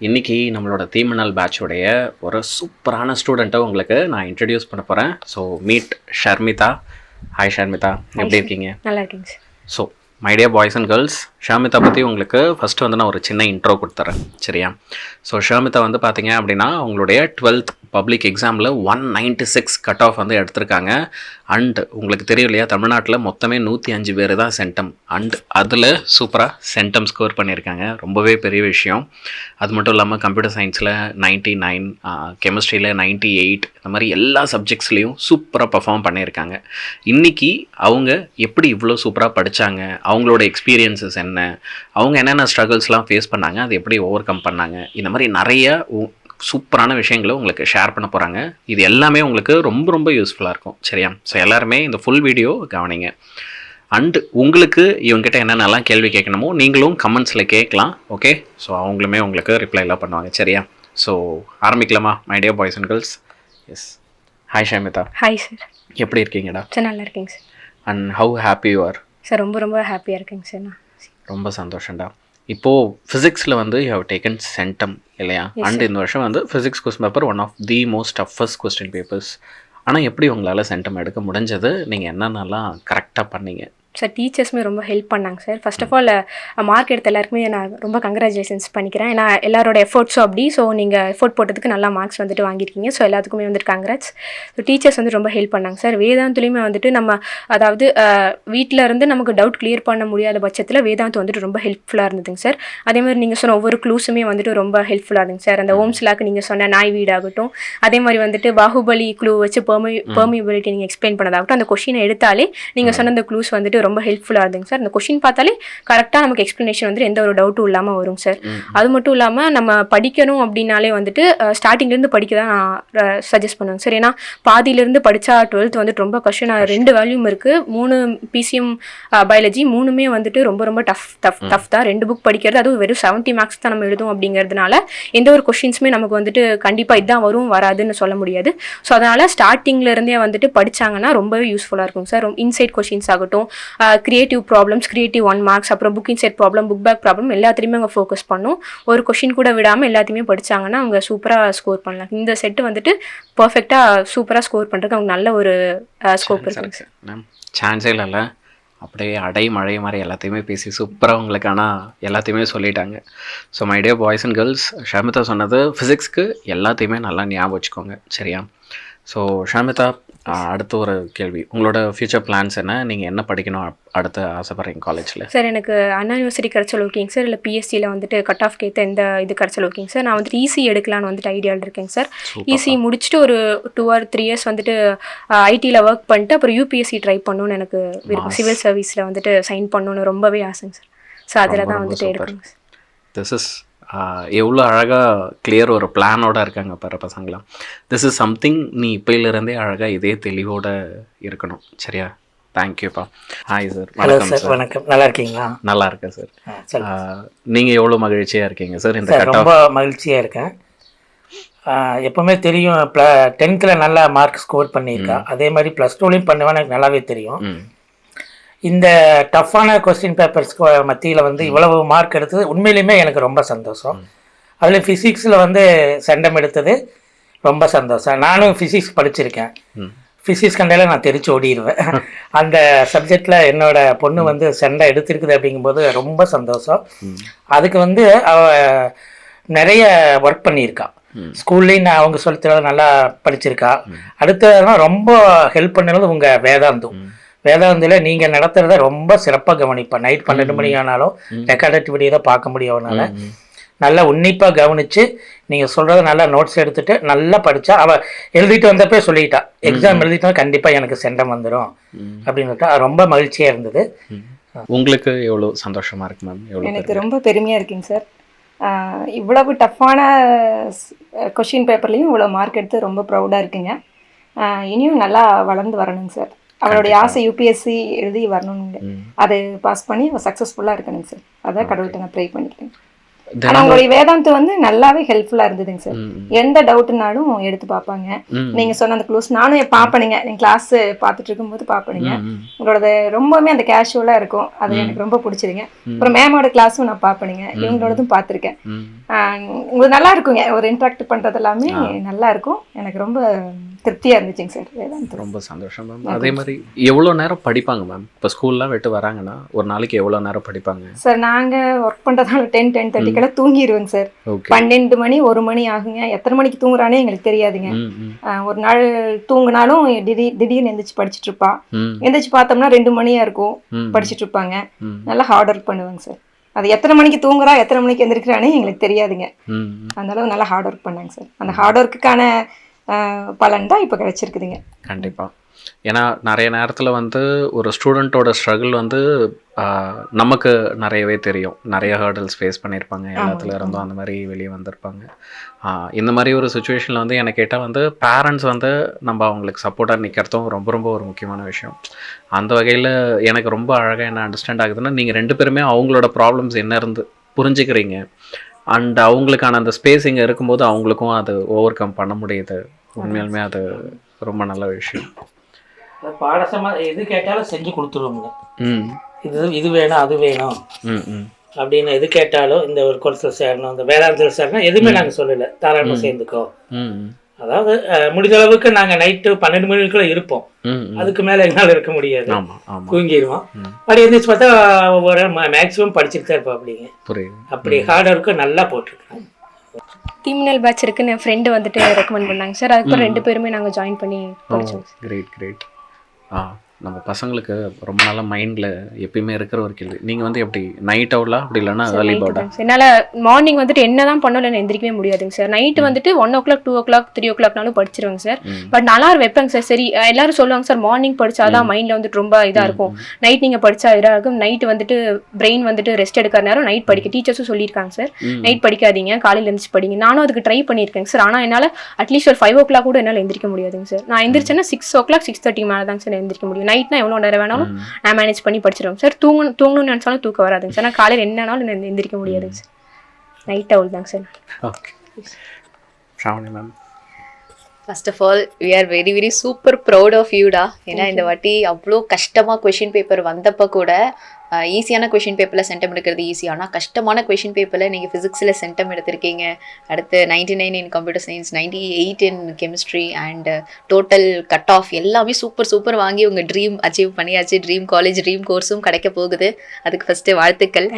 இன்றைக்கி நம்மளோட தீமணல் பேட்சோடைய ஒரு சூப்பரான ஸ்டூடெண்ட்டை உங்களுக்கு நான் இன்ட்ரடியூஸ் பண்ண போகிறேன். So meet Sharmita. Hi Sharmita, எப்படி இருக்கீங்க? நல்லா இருக்கீங்க sir. So my dear boys and girls, Sharmita பற்றி உங்களுக்கு ஃபஸ்ட்டு வந்து நான் ஒரு சின்ன இன்ட்ரோ கொடுத்துறேன், சரியா? ஸோ ஷர்மிதா வந்து பார்த்தீங்க அப்படின்னா உங்களுடைய 12th பப்ளிக் எக்ஸாமில் 196 கட் ஆஃப் வந்து எடுத்திருக்காங்க. அண்ட் உங்களுக்கு தெரியும் இல்லையா, தமிழ்நாட்டில் மொத்தமே 105 பேர் தான் சென்டம். அண்ட் அதில் சூப்பராக சென்டம் ஸ்கோர் பண்ணியிருக்காங்க, ரொம்பவே பெரிய விஷயம். அது மட்டும் இல்லாமல் கம்ப்யூட்டர் சயின்ஸில் 99, கெமிஸ்ட்ரியில் 98, இந்த மாதிரி எல்லா சப்ஜெக்ட்ஸ்லேயும் சூப்பராக பர்ஃபார்ம் பண்ணியிருக்காங்க. இன்றைக்கி அவங்க எப்படி இவ்வளோ சூப்பராக படித்தாங்க, அவங்களோட எக்ஸ்பீரியன்ஸஸ் என்ன, அவங்க என்னென்ன ஸ்ட்ரகிள்ஸ்லாம் ஃபேஸ் பண்ணாங்க, அதை எப்படி ஓவர் கம் பண்ணாங்க, இந்த மாதிரி நிறைய சூப்பரான விஷயங்களை உங்களுக்கு ஷேர் பண்ண போகிறாங்க. இது எல்லாமே உங்களுக்கு ரொம்ப ரொம்ப யூஸ்ஃபுல்லாக இருக்கும், சரியா? ஸோ எல்லாருமே இந்த ஃபுல் வீடியோ கவனிங்க. அண்டு உங்களுக்கு இவங்ககிட்ட என்னென்னலாம் கேள்வி கேட்கணுமோ நீங்களும் கமெண்ட்ஸில் கேட்கலாம், ஓகே? ஸோ அவங்களுமே உங்களுக்கு ரிப்ளைலாம் பண்ணுவாங்க, சரியா? ஸோ ஆரம்பிக்கலாமா my dear boys and girls? Yes. Hi Sharmitha. Hi sir. எப்படி இருக்கீங்கடா? சார் நல்லா இருக்கீங்க sir. And how happy you are? Sir ரொம்ப ரொம்ப ஹாப்பியாக இருக்கேங்க சார். நான் ரொம்ப சந்தோஷம்டா. இப்போது ஃபிசிக்ஸில் வந்து யூ ஹவ் டேக்கன் சென்டம் இல்லையா? அண்ட் இந்த வருஷம் வந்து physics question paper one of the most toughest question papers. ஆனால் எப்படி உங்களால் சென்டம் எடுக்க முடிஞ்சது? நீங்கள் என்னென்னலாம் கரெக்டாக பண்ணீங்க? சார் டீச்சர்ஸுமே ரொம்ப ஹெல்ப் பண்ணாங்க sir. First of all mark எடுத்த எல்லாருக்குமே நான் ரொம்ப கங்க்ராச்சுலேஷன்ஸ் பண்ணிக்கிறேன். ஏன்னா எல்லாரோட எஃபோர்ட்ஸும் அப்படி. ஸோ நீங்கள் எஃபோர்ட் போட்டதுக்கு நல்லா மார்க்ஸ் வந்துட்டு வாங்கியிருக்கீங்க. ஸோ எல்லாத்துக்குமே வந்துட்டு கங்க்ராட்ஸ். ஸோ டீச்சர்ஸ் வந்து ரொம்ப ஹெல்ப் பண்ணாங்க சார். வேதாந்துலேயுமே வந்துட்டு நம்ம அதாவது வீட்டில் இருந்து நமக்கு டவுட் கிளியர் பண்ண முடியாத பட்சத்தில் வேதாந்த் வந்துட்டு ரொம்ப ஹெல்ப்ஃபுல்லாக இருந்ததுங்க சார். அதே மாதிரி நீங்கள் சொன்ன ஒவ்வொரு க்ளூஸுமே வந்துட்டு ரொம்ப ஹெல்ப்ஃபுல்லாக இருந்துங்க சார். அந்த ஓம்ஸ்லாக்கு நீங்கள் சொன்ன நாய் வீடாகட்டும், அதே மாதிரி வந்துட்டு பாகுபலி க்ளூ வச்சு பெர்மிபிலிட்டி நீங்கள் எக்ஸ்பிளைன் பண்ணதாகட்டும், அந்த கொஷினை எடுத்தாலே நீங்கள் சொன்ன அந்த க்ளூஸ் வந்துட்டு ரொம்ப ஹெல்ப்ஃபுல்லாக இருந்துங்க சார். அந்த கொஷின் பார்த்தாலே கரெக்டாக நமக்கு எக்ஸ்ப்ளனேஷன் வந்துட்டு எந்த ஒரு டவுட்டும் இல்லாமல் வரும் சார். அது மட்டும் இல்லாமல் நம்ம படிக்கணும் அப்படின்னாலே வந்துட்டு ஸ்டார்டிங்லேருந்து படிக்க தான் நான் சஜஸ்ட் பண்ணுவேங்க சார். ஏன்னா பாதியிலேருந்து படித்தா 12th வந்துட்டு ரொம்ப கஷ்டம். நான் 2 வேல்யூம் இருக்குது, 3 பிசிஎம் பயாலஜி, 3மே வந்துட்டு ரொம்ப ரொம்ப டஃப் தான். 2 புக் படிக்கிறது, அதுவும் வெறும் 70 மார்க்ஸ் தான் நம்ம எழுதும். அப்படிங்கிறதுனால எந்த ஒரு கொஷின்ஸுமே நமக்கு வந்துட்டு கண்டிப்பாக இதுதான் வரும் வராதுன்னு சொல்ல முடியாது. ஸோ அதனால் ஸ்டார்டிங்லேருந்தே வந்துட்டு படித்தாங்கன்னா ரொம்பவே யூஸ்ஃபுல்லாக இருக்கும் சார். இன்சைட் கொஷின்ஸ் ஆகட்டும், கிரியேட்டிவ் ப்ராப்ளம்ஸ், கிரியேட்டிவ் 1 மார்க்ஸ், அப்புறம் book inside problem, book back problem எல்லாத்தையுமே அவங்க ஃபோக்கஸ் பண்ணும். ஒரு கொஷின் கூட விடாமல் எல்லாத்தையுமே படித்தாங்கன்னா அவங்க சூப்பராக ஸ்கோர் பண்ணலாம். இந்த செட்டு வந்துட்டு பர்ஃபெக்டாக சூப்பராக ஸ்கோர் பண்ணுறதுக்கு அவங்க நல்ல ஒரு ஸ்கோப் இருக்குங்க சார். சான்ஸே இல்லைல்ல, அப்படியே அடை மழை மாதிரி எல்லாத்தையுமே பேசி சூப்பராக உங்களுக்கு ஆனால் எல்லாத்தையுமே சொல்லிட்டாங்க. So my dear boys and girls, Sharmita சொன்னது ஃபிசிக்ஸ்க்கு எல்லாத்தையுமே நல்லா ஞாபகம் வச்சுக்கோங்க, சரியா? ஸோ ஷர்மிதா, அடுத்த ஒரு கேள்வி, உங்களோட ஃபியூச்சர் பிளான்ஸ் என்ன? நீங்கள் என்ன படிக்கணும் அடுத்து ஆசைப்படுறீங்க காலேஜில்? சார் எனக்கு அண்ணா யூனிவர்சிட்டி கிடச்சல் ஓகேங்க சார். இல்லை பிஎஸ்சியில் வந்துட்டு கட் ஆஃப் கேட்ட எந்த இது கிடச்சல் ஓகேங்க சார். நான் வந்துட்டு ஈஸி எடுக்கலான்னு வந்துட்டு ஐடியாவில் இருக்கேங்க சார். ஈஸி முடிச்சுட்டு ஒரு 2 or 3 years வந்துட்டு ஐடியில் ஒர்க் பண்ணிட்டு அப்புறம் யூபிஎஸ்சி ட்ரை பண்ணணும்னு எனக்கு விருப்பம். சிவில் சர்வீஸில் வந்துட்டு சைன் பண்ணணுன்னு ரொம்பவே ஆசைங்க சார். ஸோ அதில் தான் வந்துட்டு எடுக்கணுங்க சார். திஸ் இஸ் எவ்வளோ அழகாக கிளியர் ஒரு பிளானோடு இருக்காங்க பாரு பசங்களாம். திஸ் இஸ் சம்திங் நீ இப்போலேருந்தே அழகாக இதே தெளிவோடு இருக்கணும், சரியா? தேங்க்யூப்பா. Hi sir. வணக்கம் சார். வணக்கம். நல்லா இருக்கீங்களா? நல்லா இருக்கேன் சார். நீங்கள் எவ்வளோ மகிழ்ச்சியாக இருக்கீங்க சார்? இந்த ரொம்ப மகிழ்ச்சியாக இருக்கேன். எப்போவுமே தெரியும், 10th நல்லா மார்க் ஸ்கோர் பண்ணியிருக்கா. அதே மாதிரி +2லையும் பண்ணுவேன்னு எனக்கு நல்லாவே தெரியும். இந்த டஃப்பான கொஸ்டின் பேப்பர்ஸ்க்கு மத்தியில் வந்து இவ்வளவு மார்க் எடுத்தது உண்மையிலுமே எனக்கு ரொம்ப சந்தோஷம். அதில் ஃபிசிக்ஸில் வந்து செண்டம் எடுத்தது ரொம்ப சந்தோஷம். நானும் ஃபிசிக்ஸ் படிச்சிருக்கேன். ஃபிசிக்ஸ் கண்டையில் நான் தெரிச்சு ஓடிடுவேன். அந்த சப்ஜெக்டில் என்னோட பொண்ணு வந்து செண்டை எடுத்திருக்குது அப்படிங்கும்போது ரொம்ப சந்தோஷம். அதுக்கு வந்து அவ நிறைய ஒர்க் பண்ணியிருக்கா. ஸ்கூல்லையும் நான் அவங்க சொல்லித்தர நல்லா படிச்சிருக்கா. அடுத்ததான் ரொம்ப ஹெல்ப் பண்ணது உங்கள் வேதாந்தில் நீங்கள் நடத்துகிறத ரொம்ப சிறப்பாக கவனிப்பேன். நைட் 12 மணி ஆனாலும் ரெக்கார்டட் வீடியோ தான் பார்க்க முடியாதனால நல்லா உன்னிப்பாக கவனித்து நீங்கள் சொல்கிறத நல்லா நோட்ஸ் எடுத்துகிட்டு நல்லா படித்தா. அவள் எழுதிட்டு வந்தப்பே சொல்லிட்டா, எக்ஸாம் எழுதிட்டு கண்டிப்பாக எனக்கு செண்டம் வந்துடும் அப்படின்னுட்டா. ரொம்ப மகிழ்ச்சியாக இருந்தது. உங்களுக்கு எவ்வளோ சந்தோஷமாக இருக்கு மேம்? எனக்கு ரொம்ப பெருமையாக இருக்குங்க சார். இவ்வளவு டஃப்பான கொஷின் பேப்பர்லேயும் இவ்வளோ மார்க் எடுத்து ரொம்ப ப்ரௌடாக இருக்குங்க. இனியும் நல்லா வளர்ந்து வரணுங்க சார். அவளுடைய ஆசை யூபிஎஸ்சி எழுதி வரணுங்க. அதை பாஸ் பண்ணி அவள் சக்ஸஸ்ஃபுல்லாக இருக்கணுங்க சார். அதான் கடவுள்கிட்ட நான் ப்ரே பண்ணிக்கிறேன். ஆனா உங்களுடைய வேதாந்த் வந்து நல்லாவே ஹெல்ப்ஃபுல்லா இருந்ததுங்க சார். எந்த டவுட்னாலும் எடுத்து பார்ப்பாங்க. நீங்க சொன்ன அந்த க்ளூஸ் நானும் பார்ப்பேனுங்க, நீங்க கிளாஸ் பார்த்துட்டு இருக்கும்போது பார்ப்பேனுங்க. உங்களோட ரொம்பவுமே அந்த கேஷுவலா இருக்கும், அது எனக்கு ரொம்ப பிடிச்சதுங்க. அப்புறம் மேமோட கிளாஸும் நான் பார்ப்பேனுங்க, இவங்களோடதும் பார்த்துருக்கேன். உங்களுக்கு நல்லா இருக்குங்க, ஒரு இன்ட்ராக்ட் பண்றது எல்லாமே நல்லா இருக்கும். எனக்கு ரொம்ப திருப்தியா இருந்துச்சுங்க சார் வேதாந்த். ரொம்ப சந்தோஷம் மேம். அதே மாதிரி எவ்வளோ நேரம் படிப்பாங்க மேம்? இப்போ ஸ்கூல்லாம் விட்டு வராங்கன்னா ஒரு நாளைக்கு எவ்வளோ நேரம் படிப்பாங்க சார்? நாங்க ஒர்க் பண்றதால 10-10:30 தூங்கிடுவேங்க சார். 12 மணி 1 மணி ஆகுங்க. எத்தனை மணிக்கு தூங்குறானே எங்களுக்கு தெரியாதுங்க. ஒரு நாள் தூங்கினாலும் திடீர்னு எந்திரிச்சு படிச்சுட்டு இருப்பா. எந்திரிச்சு பார்த்தோம்னா 2 மணியா இருக்கும், படிச்சுட்டு இருப்பாங்க. நல்லா ஹார்ட் ஒர்க் பண்ணுவாங்க சார். அது எத்தனை மணிக்கு தூங்குறா எத்தனை மணிக்கு எந்திரிக்கிறானே எங்களுக்கு தெரியாதுங்க. அந்த அளவு நல்லா ஹார்ட் ஒர்க் பண்ணாங்க சார். அந்த ஹார்ட் ஒர்க்குக்கான பலன் தான் இப்போ கிடைச்சிருக்குதுங்க. கண்டிப்பாக. ஏன்னா நிறைய நேரத்தில் வந்து ஒரு ஸ்டூடெண்ட்டோட ஸ்ட்ரகிள் வந்து நமக்கு நிறையவே தெரியும். நிறைய ஹர்டல்ஸ் ஃபேஸ் பண்ணியிருப்பாங்க, எல்லாத்துல இருந்தும் அந்த மாதிரி வெளியே வந்திருப்பாங்க. இந்த மாதிரி ஒரு சுச்சுவேஷனில் வந்து என்னை கேட்டால் வந்து பேரண்ட்ஸ் வந்து நம்ம அவங்களுக்கு சப்போர்ட்டாக நிற்கிறதும் ரொம்ப ரொம்ப ஒரு முக்கியமான விஷயம். அந்த வகையில் எனக்கு ரொம்ப அழகாக என்ன அண்டர்ஸ்டாண்ட் ஆகுதுன்னா, நீங்கள் 2 பேருமே அவங்களோட ப்ராப்ளம்ஸ் என்ன இருந்து புரிஞ்சுக்கிறீங்க. அண்ட் அவங்களுக்கான அந்த ஸ்பேஸ் இங்கே இருக்கும்போது அவங்களுக்கும் அது ஓவர் கம் பண்ண முடியுது. உண்மையாலுமே அது ரொம்ப நல்ல விஷயம். பாடசமாக எது கேட்டாலும் செஞ்சு கொடுத்துருவோங்க. இது வேணும் அது வேணும் அப்படின்னு எது கேட்டாலும், இந்த ஒரு கோர்ஸில் சேரணும், இந்த வேதாந்தத்தில் சேரணும், எதுவுமே நாங்கள் சொல்லலை, தாராளமாக சேர்ந்துக்கோ. அதாவது முடிஞ்ச அளவுக்கு நாங்கள் நைட்டு 12 மணிக்குள்ள இருப்போம். அதுக்கு மேலே எங்களால் இருக்க முடியாது, தூங்கிடுவோம். படி எழுந்திரிச்சு பார்த்தா ஒவ்வொரு மேக்ஸிமம் படிச்சுட்டு தான் இருப்போம். அப்படிங்க அப்படி ஹார்ட் ஒர்க்கு நல்லா போட்டிருக்காங்க. டீமினல் பேட்ச் இருக்குன்னு என் ஃப்ரெண்டு வந்துட்டு ரெக்கமெண்ட் பண்ணாங்க சார். அதுக்கப்புறம் 2 பேருமே நாங்கள் ஜாயின் பண்ணி படித்தோம். கிரேட். நம்ம பசங்களுக்கு ரொம்ப நாளாக மைண்டில் எப்பயுமே இருக்கிற ஒரு கேள்வி, நீங்கள் வந்து எப்படி நைட் அவுட்லாம் அப்படி இல்லைன்னா ஏர்லி பர்டா? என்னால் மார்னிங் வந்துட்டு என்ன தான் பண்ணல எந்திரிக்கவே முடியாதுங்க சார். நைட்டு வந்துட்டு 1 o'clock 2 o'clock 3 o'clockனாலும் படிச்சிருவாங்க சார். பட் நல்லா வைப்பாங்க சார். சரி எல்லாரும் சொல்லுவாங்க சார் மார்னிங் படிச்சாதான் மைண்டில் வந்துட்டு ரொம்ப இதாக இருக்கும், நைட் நீங்கள் படிச்சா இதாக இருக்கும், நைட்டு வந்துட்டு பிரெயின் வந்துட்டு ரெஸ்ட் எடுக்கிற நேரம் நைட் படிக்க டீச்சர்ஸும் சொல்லியிருக்காங்க சார். நைட் படிக்காதீங்க, காலையில் எழுந்திரிச்சு படிங்க. நானும் அதுக்கு ட்ரை பண்ணியிருக்கேங்க சார். ஆனால் என்னால் அட்லீஸ்ட் ஒரு 5 o'clock கூட என்னால் எந்திரிக்க முடியாதுங்க சார். நான் எந்திரிச்சேன்னா 6 o'clock 6:30 மேலே தாங்க சார் எந்திரிக்க முடியும். நைட்னா எவ்வளோ நேரம் வேணாலும் நான் மேனேஜ் பண்ணி படிச்சிடுவேன் சார். தூங்கணும்னு நினச்சாலும் தூக்கம் வராதுங்க சார். நான் காலையில் என்னன்னாலும் எந்திரிக்க முடியாதுங்க சார். நைட் அவுட் தாங்க sir. Okay Shravani ma'am. First of all we are very very super proud of யூடா. ஏன்னா இந்த வாட்டி அவ்வளோ கஷ்டமாக கொஷின் பேப்பர் வந்தப்போ கூட ஈஸியான கொஷின் பேப்பரில் சென்டம் எடுக்கிறது ஈஸி, ஆனால் கஷ்டமான கொஷின் பேப்பரில் நீங்கள் ஃபிசிக்ஸில் சென்டம் எடுத்திருக்கீங்க. அடுத்து 99 in computer science, 98 in chemistry and total cut off எல்லாமே சூப்பர் வாங்கி உங்கள் ட்ரீம் அச்சீவ் பண்ணியாச்சு. ட்ரீம் காலேஜ் ட்ரீம் கோர்ஸும் கிடைக்க போகுது. அதுக்கு ஃபஸ்ட்டு வாழ்த்துக்கள்.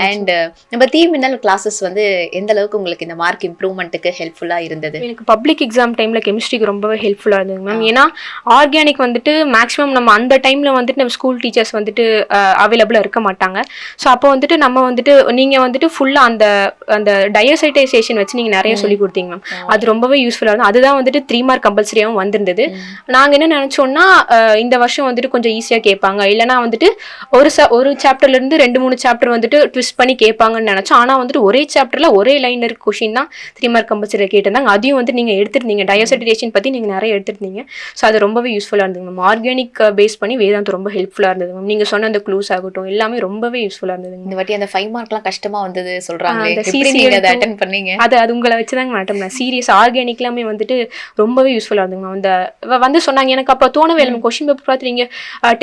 அண்ட் நம்ம தீமின்னல் கிளாஸஸ் வந்து எந்த அளவுக்கு உங்களுக்கு இந்த மார்க் இம்ப்ரூவ்மெண்ட்டுக்கு ஹெல்ப்ஃபுல்லாக இருந்தது? எனக்கு பப்ளிக் எக்ஸாம் டைமில் கெமிஸ்ட்ரிக்கு ரொம்பவே ஹெல்ப்ஃபுல்லாக இருந்தது மேம். ஏன்னா ஆர்கானிக் வந்துட்டு மேக்ஸிமம் நம்ம அந்த டைமில் வந்துட்டு நம்ம ஸ்கூல் டீச்சர்ஸ் வந்துட்டு அவைலபிளாக இருக்க மாட்டாங்க. ஸோ அப்போ வந்துட்டு நம்ம வந்துட்டு நீங்கள் வந்துட்டு ஃபுல்லாக அந்த டயோசைட்டைசேஷன் வச்சு நீங்கள் நிறைய சொல்லி கொடுத்தீங்க மேம். அது ரொம்பவே யூஸ்ஃபுல்லாக இருக்கும். அதுதான் வந்துட்டு 3 மார்க் கம்பல்சரியாகவும் வந்திருந்தது. நாங்கள் என்ன நினச்சோன்னா இந்த வருஷம் வந்துட்டு கொஞ்சம் ஈஸியாக கேட்பாங்க, இல்லைனா வந்துட்டு ஒரு சாப்டர்லேருந்து 2-3 சாப்டர் வந்துட்டு ட்விஸ்ட் பண்ணி கேட்பாங்கன்னு நினச்சோம். ஆனால் வந்துட்டு ஒரே சாப்டரில் ஒரே லைனில் இருக்க கொஷின் தான் 3 மார்க் கம்பல்சரியாக கேட்டிருந்தாங்க. அதையும் வந்து நீங்கள் எடுத்துருந்தீங்க, டயோசைட்டைசேஷன் பற்றி நீங்கள் நிறைய எடுத்துருந்தீங்க. ஸோ அது ரொம்பவே யூஸ்ஃபுல்லாக இருந்தது மேம். ஆர்கானிக் பேஸ் பண்ணி வேதாந்த் ரொம்ப ஹெல்ப்ஃபுல்லாக இருந்தது மேம். நீங்கள் சொன்ன அந்த க்ளூஸ் ஆகட்டும் எல்லாமே ரொம்பவே யூஸ்ஃபுல்லாக இருந்தது. இந்த வாட்டி அந்த 5 மார்க்லாம் கஷ்டமாக வந்தது சொல்கிறாங்க, அதை அட்டென்ட் பண்ணீங்க? அது உங்களை வச்சு தாங்க மேடம். நான் சீரியஸ் ஆர்கானிக்லாமே வந்துட்டு ரொம்பவே யூஸ்ஃபுல்லாக இருந்துங்க. அந்த வந்து சொன்னாங்க, எனக்கு அப்போ தோணவே இல்லை கொஷின் பேப்பர் பார்த்துறீங்க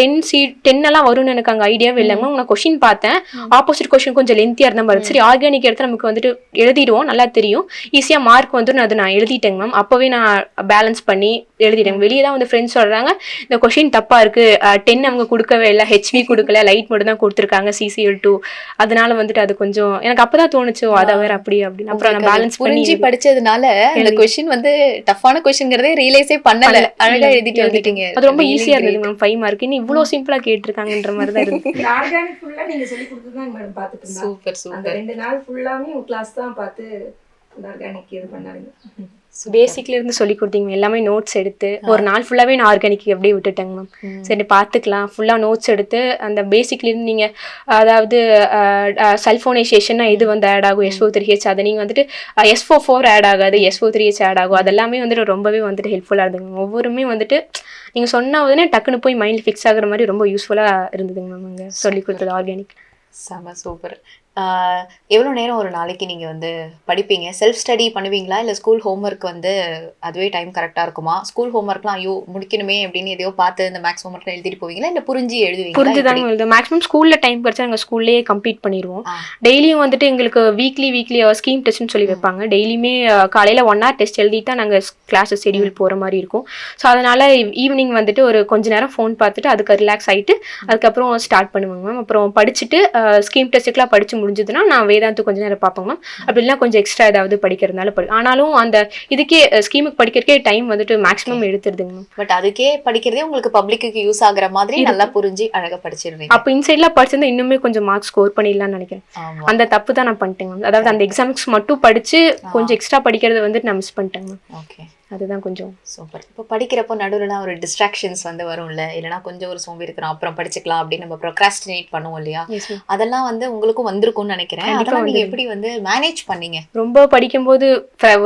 10 எல்லாம் வரும்னு எனக்கு அங்கே ஐடியாவே இல்லைங்க. நான் கொஷின் பார்த்தேன், ஆப்போசிட் கொஷின் கொஞ்சம் லென்த்தியாக இருந்த மாதிரி. சரி ஆர்கானிக் எடுத்து நமக்கு வந்துட்டு எழுதிடுவோம், நல்லா தெரியும், ஈஸியாக மார்க் வந்துடும், அது நான் எழுதிட்டேங்க மேம். அப்போவே நான் பேலன்ஸ் பண்ணி எழுதிட்டேங்க. வெளியே தான் வந்து ஃப்ரெண்ட்ஸ் சொல்கிறாங்க இந்த கொஷின் தப்பாக இருக்குது, 10 அவங்க கொடுக்கவே இல்லை, ஹெச்வி கொடுக்கல, லைட் மட்டும் தான் கொடுத்துருக்காங்க CCL2. அதனால வந்துட்டு அது கொஞ்சம் எனக்கு அப்பதான் தோணுச்சு, அதை வேற அப்படி அப்படின்னு. அப்புறம் நான் பேலன்ஸ் புரிஞ்சு படிச்சதுனால இந்த கொஸ்டின் வந்து டஃப்பான கொஸ்டின்ங்கிறதே ரியலைஸே பண்ணல, அழகா எழுதிட்டீங்க. அது ரொம்ப ஈஸியா இருந்தது மேம். 5 மார்க் இன்னும் இவ்வளவு சிம்பிளா கேட்டிருக்காங்கன்ற மாதிரி தான் இருக்கு. ஆர்கானிக் ஃபுல்லா நீங்க சொல்லி கொடுத்துதான் மேடம் பார்த்துட்டு இருந்தேன். சூப்பர். அந்த 2 நாள் ஃபுல்லாமே கிளாஸ் தான் பார்த்து ஆர்கானிக் இது பண்ணாங்க. பேசிக்ல இருந்து சொல்லி கொடுத்தீங்க, எல்லாமே நோட்ஸ் எடுத்து ஒரு நாள் ஃபுல்லாவே நான் ஆர்கானிக் அப்படியே விட்டுட்டேங்க மேம். சரி பார்த்துக்கலாம், ஃபுல்லா நோட்ஸ் எடுத்து அந்த பேசிக்ல இருந்து நீங்க அதாவது சல்ஃபோனைசேஷன் இது வந்து ஆட் ஆகும், SO3H, அதை நீங்க வந்துட்டு SO4 ஆட் ஆகாது, SO3H ஆட் ஆகும், அதெல்லாமே வந்துட்டு ரொம்பவே வந்துட்டு ஹெல்ப்ஃபுல்லா இருந்துங்க. ஒவ்வொருமே வந்துட்டு நீங்க சொன்ன உடனே டக்குன்னு போய் மைண்ட்ல ஃபிக்ஸ் ஆகுற மாதிரி ரொம்ப யூஸ்ஃபுல்லா இருந்ததுங்க மேம் அங்கே சொல்லி கொடுத்தது ஆர்கானிக். செம சூப்பர். எவ்வளோ நேரம் ஒரு நாளைக்கு நீங்கள் வந்து படிப்பீங்க? செல்ஃப் ஸ்டடி பண்ணுவீங்களா இல்லை ஸ்கூல் ஹோம்ஒர்க் வந்து அதுவே டைம் கரெக்டாக இருக்குமா? ஸ்கூல் ஹோம்ஒர்க்லாம் ஐயோ முடிக்கணுமே அப்படின்னு எதையோ பார்த்து இந்த மேக்ஸ் ஹோம்ஒர்க்லாம் எழுதிட்டு போவீங்களா இல்லை புரிஞ்சு எழுதுவீங்களா? புரிஞ்சுதாங்க எழுது. மேக்ஸிமம் ஸ்கூலில் டைம் படிச்சா நாங்கள் ஸ்கூல்லேயே கம்ப்ளீட் பண்ணிடுவோம். டெய்லியும் வந்துட்டு எங்களுக்கு வீக்லி ஸ்கீம் டெஸ்ட்னு சொல்லி வைப்பாங்க. டெய்லியுமே காலையில் 1 hour டெஸ்ட் எழுதி தான் நாங்கள் கிளாஸஸ் ஷெடியூல் போகிற மாதிரி இருக்கும். ஸோ அதனால் ஈவினிங் வந்துட்டு ஒரு கொஞ்ச நேரம் ஃபோன் பார்த்துட்டு அதுக்கு ரிலாக்ஸ் ஆகிட்டு அதுக்கப்புறம் ஸ்டார்ட் பண்ணுவாங்க மேம். அப்புறம் படிச்சுட்டு ஸ்கீம் டெஸ்ட்டுக்கெலாம் படித்து முடிஞ்சதுன்னா நான் வேதாந்து கொஞ்ச நேரம் பார்ப்பேங்க மேம். அப்படிலாம் கொஞ்சம் எக்ஸ்ட்ரா ஏதாவது படிக்கிறதுனால ஆனாலும் அந்த இதுக்கே ஸ்கீமுக்கு படிக்கிறதுக்கே டைம் வந்துட்டு மேக்ஸிமம் எடுத்துருதுங்க மேம். பட் அதுக்கே படிக்கிறதே உங்களுக்கு பப்ளிக்கு யூஸ் ஆகுற மாதிரி நல்லா புரிஞ்சு அழகாக படிச்சிருவீங்க. அப்போ இன்சைட்லாம் படிச்சிருந்தா இன்னுமே கொஞ்சம் மார்க்ஸ் ஸ்கோர் பண்ணிடலாம்னு நினைக்கிறேன். அந்த தப்பு தான் நான் பண்ணிட்டேங்க மேம். அதாவது அந்த எக்ஸாம்ஸ் மட்டும் படித்து கொஞ்சம் எக்ஸ்ட்ரா படிக்கிறத வந்துட்டு நான் மிஸ் பண்ணிட்டேங்க மேம். ஓகே, அதுதான் கொஞ்சம் சூப்பர். இப்போ படிக்கிறப்போ நடுவில் ஒரு டிஸ்ட்ராக்ஷன்ஸ் வந்து வரும்ல, இல்லைனா கொஞ்சம் ஒரு சோம்பி இருக்கிறோம் அப்புறம் படிச்சுக்கலாம் அப்படின்னு நம்ம ப்ரொக்ராஸ்டினேட் பண்ணுவோம் இல்லையா? அதெல்லாம் வந்து உங்களுக்கும் வந்திருக்கும்னு நினைக்கிறேன். அதெல்லாம் நீங்கள் எப்படி வந்து மேனேஜ் பண்ணீங்க? ரொம்ப படிக்கும்போது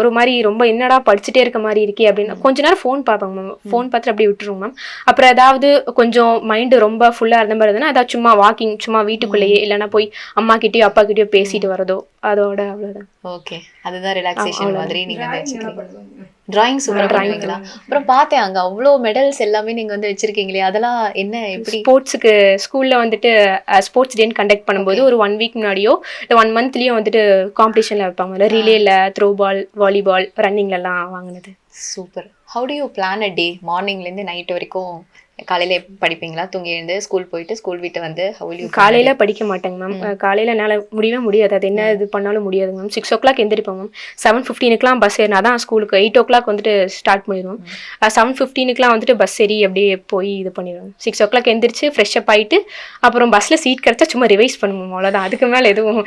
ஒரு மாதிரி ரொம்ப என்னடா படிச்சுட்டே இருக்க மாதிரி இருக்கே அப்படின்னு கொஞ்ச நேரம் ஃபோன் பார்ப்பாங்க மேம். ஃபோன் பார்த்துட்டு அப்படியே விட்டுருவோம் மேம். அப்புறம் ஏதாவது கொஞ்சம் மைண்டு ரொம்ப ஃபுல்லாக இருந்த மாதிரி இருந்ததுன்னா ஏதாவது சும்மா வாக்கிங் சும்மா வீட்டுக்குள்ளேயே இல்லைன்னா போய் அம்மா கிட்டேயோ அப்பா கிட்டேயோ பேசிட்டு வரதோ அதோட அவ்வளோதான். ஓகே, அதுதான் ரிலாக்ஸேஷன் மாதிரி நீங்கள் வச்சுக்கிறீங்க. டிராயிங் சூப்பராக பண்ணுவீங்களா? அப்புறம் பார்த்தேன் அங்கே அவ்வளோ மெடல்ஸ் எல்லாமே நீங்கள் வந்து வச்சிருக்கீங்களே, அதெல்லாம் என்ன எப்படி? ஸ்போர்ட்ஸுக்கு ஸ்கூலில் வந்துட்டு ஸ்போர்ட்ஸ் டேன்னு கண்டக்ட் பண்ணும்போது ஒரு 1 week முன்னாடியோ இல்லை 1 monthலேயோ வந்துட்டு காம்படிஷனில் வைப்பாங்க. ரிலேல, த்ரோ பால், வாலிபால், ரன்னிங்லலாம் வாங்கினது. Super. How do you plan a day? மார்னிங்லேருந்து நைட் வரைக்கும் காலையில் படிப்பீங்களா? தூங்கி எழுந்து ஸ்கூல் போயிட்டு ஸ்கூல் விட்டு வந்து காலையில் படிக்க மாட்டேங்க மேம். காலையில் என்னால் முடியவே முடியாது. அது என்ன இது பண்ணாலும் முடியாது மேம். 6 o'clock எந்திரிப்போம் ma'am. 7:15 பஸ் ஏறினா தான் ஸ்கூலுக்கு 8 o'clock வந்துட்டு ஸ்டார்ட் பண்ணிடுவோம். 7:15 வந்துட்டு பஸ் ஏறி அப்படியே போய் இது பண்ணிடுவோம். 6 o'clock எந்திரிச்சு ஃப்ரெஷ்அப் ஆகிட்டு அப்புறம் பஸ்ஸில் சீட் கிடச்சா சும்மா ரிவைஸ் பண்ணுவோம், அவ்வளோதான். அதுக்கு மேலே எதுவும்